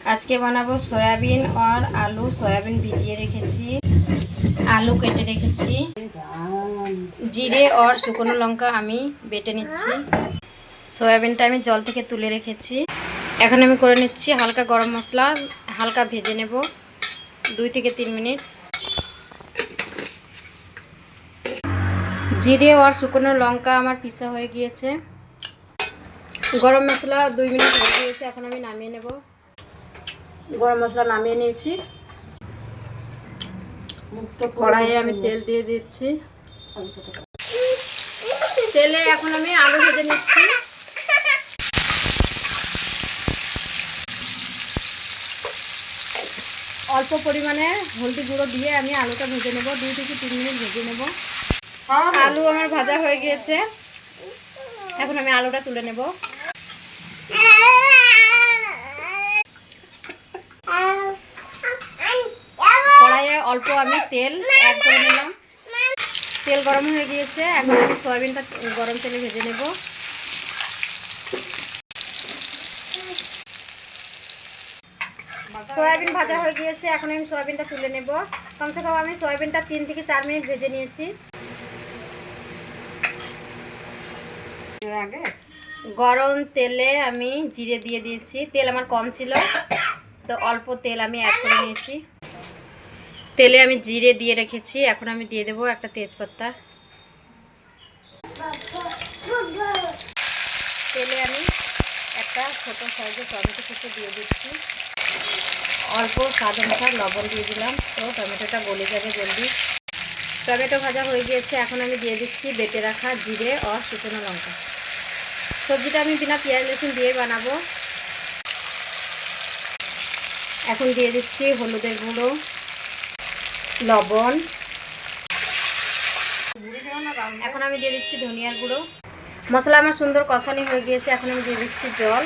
आज के बनाबो सोयाबीन और आलू। सोयाबीन भिजिए रेखेছি, आलू केटे रेखेছি, জিরে और শুকনো লঙ্কা আমি বেটে নিচ্ছি। সোয়াবিনটা আমি জল থেকে তুলে রেখেছি। এখন আমি করে নিচ্ছি হালকা গরম মশলা, হালকা ভেজে নেব 2 থেকে 3 মিনিট। জিরে और শুকনো লঙ্কা আমার পিসা হয়ে গিয়েছে। গরম মশলা 2 মিনিট হয়ে গিয়েছে, এখন আমি নামিয়ে নেব। গরম মশলা নামিয়ে নিয়েছি। কড়াইয়ে আমি তেল দিয়ে দিচ্ছি। তেলে এখন আমি আলু ভেজে নিচ্ছি। অল্প পরিমাণে হলদি গুঁড়ো দিয়ে আমি আলুটা ভেজে নেব, 2 থেকে 3 মিনিট ভেজে নেব। আলু আমার ভাজা হয়ে গিয়েছে, এখন আমি আলুটা তুলে নেব। কড়াইয়ে অল্প আমি তেল অ্যাড করে নিলাম। তেল গরম হয়ে গিয়েছে, এখন আমি সয়াবিনটা গরম তেলে ভেজে নেব। সয়াবিন ভাজা হয়ে গিয়েছে, এখন আমি সয়াবিনটা তুলে নেব। কমসে কম আমি সয়াবিনটা 3 থেকে 4 মিনিট ভেজে নিয়েছি। গরম তেলে আমি জিরে দিয়ে দিয়েছি। তেল আমার কম ছিল তো অল্প তেল আমি অ্যাড করে নিয়েছি। তেলে আমি জিরে দিয়ে রেখেছি, এখন আমি দিয়ে দেবো একটা তেজপাতা। তেলে আমি একটা ছোটো সাইজের টমেটো কুচি দিয়ে দিচ্ছি। অল্প স্বাদ অনুসার লবণ দিয়ে দিলাম, তো টমেটোটা গলে যাবে জলদি। টমেটো ভাজা হয়ে গিয়েছে, এখন আমি দিয়ে দিচ্ছি বেটে রাখা জিরে আর শুকনো লঙ্কা। সবজিটা আমি বিনা পেঁয়াজ রসুন দিয়ে বানাবো। এখন দিয়ে দিচ্ছি হলুদের গুঁড়ো, লবণ, এখন আমি দিয়ে দিচ্ছি ধনিয়ার গুঁড়ো। মশলা আমার সুন্দর কষানি হয়ে গিয়েছে, এখন আমি দিয়ে দিচ্ছি জল।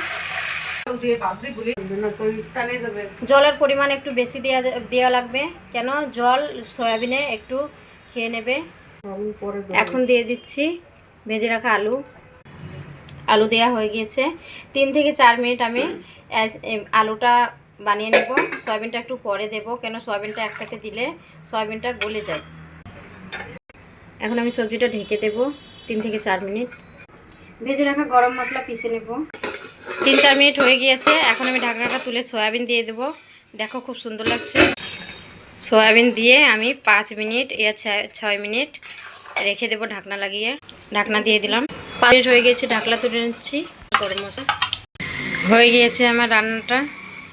জলের পরিমাণ একটু বেশি দেওয়া লাগবে, কেন জল সয়াবিনে একটু খেয়ে নেবে। এখন দিয়ে দিচ্ছি ভেজে রাখা আলু। আলু দেওয়া হয়ে গিয়েছে। 3 থেকে 4 মিনিট আমি আলুটা বানিয়ে নেব। সয়াবিনটা একটু পরে দেব, কেন সয়াবিনটা একসাথে দিলে সয়াবিনটা গলে যায়। এখন আমি সবজিটা ঢেকে দেব 3 থেকে 4 মিনিট। ভেজে রাখা গরম মশলা পিষে নেব। 3-4 মিনিট হয়ে গিয়েছে, এখন আমি ঢাকনাটা তুলে সয়াবিন দিয়ে দেব। দেখো খুব সুন্দর লাগছে। সয়াবিন দিয়ে আমি 5 মিনিট या 6 মিনিট রেখে দেব ঢাকনা লাগিয়ে। ঢাকনা দিয়ে দিলাম। 5 মিনিট হয়ে গিয়েছে, ঢাকনা তুলে নিচ্ছি। গরম মশলা হয়ে গিয়েছে আমার রান্নাটা।